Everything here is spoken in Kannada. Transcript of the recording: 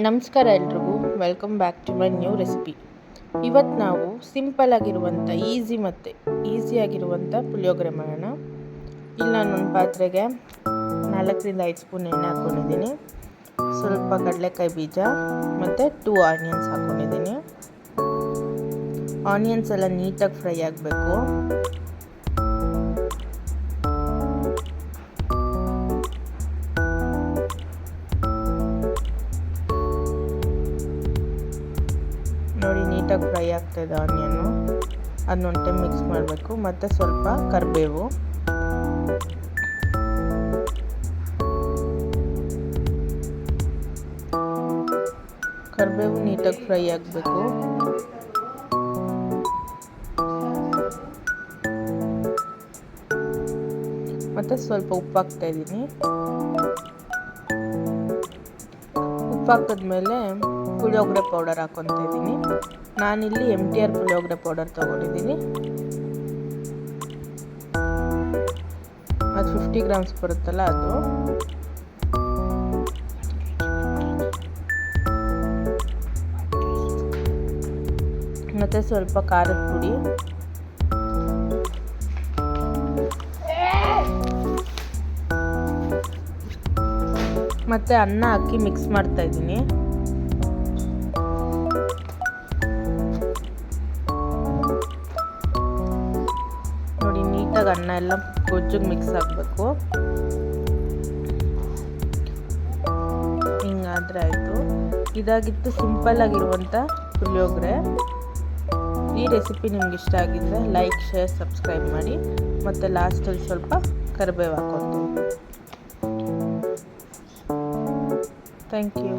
ನಮಸ್ಕಾರ ಎಲ್ರಿಗೂ, welcome back to my new recipe. ಇವತ್ತು ನಾವು ಸಿಂಪಲ್ ಆಗಿರುವಂಥ ಈಸಿಯಾಗಿರುವಂಥ ಪುಳಿಯೋಗರೆ ಮಾಡೋಣ. ಇಲ್ಲಿ ನಾನು ಒಂದು ಪಾತ್ರೆಗೆ 4ರಿಂದ 5 ಸ್ಪೂನ್ ಎಣ್ಣೆ ಹಾಕ್ಕೊಂಡಿದ್ದೀನಿ. ಸ್ವಲ್ಪ ಕಡಲೆಕಾಯಿ ಬೀಜ ಮತ್ತು 2 ಆನಿಯನ್ಸ್ ಹಾಕ್ಕೊಂಡಿದ್ದೀನಿ. ಆನಿಯನ್ಸ್ ಎಲ್ಲ ನೀಟಾಗಿ ಫ್ರೈ ಆಗಬೇಕು. ನೋಡಿ, ನೀಟಾಗಿ ಫ್ರೈ ಆಗ್ತಾಯಿದೆ ಆನಿಯನ್ನು. ಅದನ್ನೊಂದು ಟೈಮ್ ಮಿಕ್ಸ್ ಮಾಡಬೇಕು. ಮತ್ತು ಸ್ವಲ್ಪ ಕರಿಬೇವು, ನೀಟಾಗಿ ಫ್ರೈ ಆಗಬೇಕು. ಮತ್ತು ಸ್ವಲ್ಪ ಉಪ್ಪು ಹಾಕ್ತಾಯಿದ್ದೀನಿ. ಉಪ್ಪು ಹಾಕಿದ್ಮೇಲೆ ಪುಳಿಯೋಗರೆ ಪೌಡರ್ ಹಾಕ್ಕೊತಾ ಇದ್ದೀನಿ. ನಾನಿಲ್ಲಿ MTR ಪುಳಿಯೋಗರೆ ಪೌಡರ್ ತೊಗೊಂಡಿದ್ದೀನಿ. ಅದು 50 ಗ್ರಾಮ್ಸ್ ಬರುತ್ತಲ್ಲ ಅದು. ಮತ್ತು ಸ್ವಲ್ಪ ಖಾರದ ಪುಡಿ, ಮತ್ತು ಅನ್ನ ಹಾಕಿ ಮಿಕ್ಸ್ ಮಾಡ್ತಾ ಇದ್ದೀನಿ. ನೋಡಿ, ನೀಟಾಗಿ ಅನ್ನ ಎಲ್ಲ ಗೊಜ್ಜಿಗೆ ಮಿಕ್ಸ್ ಆಗಬೇಕು. ಹಿಂಗಾದರೆ ಆಯಿತು. ಇದಾಗಿತ್ತು ಸಿಂಪಲ್ ಆಗಿರುವಂಥ ಪುಳಿಯೋಗರೆ. ಈ ರೆಸಿಪಿ ನಿಮ್ಗೆ ಇಷ್ಟ ಆಗಿದ್ದರೆ ಲೈಕ್, ಶೇರ್, ಸಬ್ಸ್ಕ್ರೈಬ್ ಮಾಡಿ. ಮತ್ತು ಲಾಸ್ಟಲ್ಲಿ ಸ್ವಲ್ಪ ಕರಿಬೇವು ಹಾಕ್ಕೊತೀನಿ. Thank you.